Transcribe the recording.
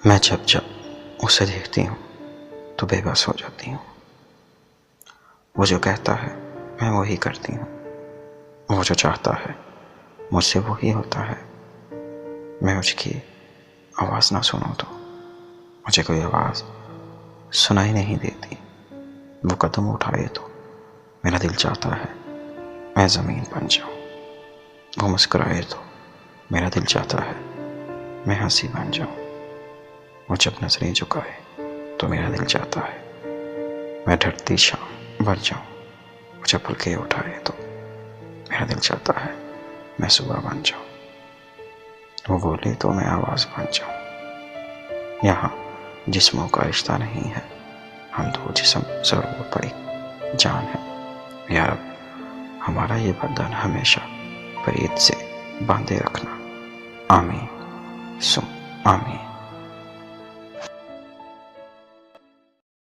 मैं जब जब उसे देखती हूँ तो बेबस हो जाती हूँ। वो जो कहता है मैं वही करती हूँ, वो जो चाहता है मुझसे वही होता है। मैं उसकी आवाज़ ना सुनूं तो मुझे कोई आवाज़ सुनाई नहीं देती। वो कदम उठाए तो मेरा दिल चाहता है मैं ज़मीन बन जाऊं। वो मुस्कुराए तो मेरा दिल चाहता है मैं हंसी बन जाऊं। वो जब नजरें झुकाए तो मेरा दिल चाहता है मैं ढलती शाम बन जाऊं। वो जब पलकें उठाए तो मेरा दिल चाहता है मैं सुबह बन जाऊं। वो बोले तो मैं आवाज़ बन जाऊं। यहाँ जिस्मों का रिश्ता नहीं है, हम दो जिस्म ज़रूर पर एक जान है। या रब, हमारा ये बंधन हमेशा प्रीत से बांधे रखना। आमीन सुम आमीन।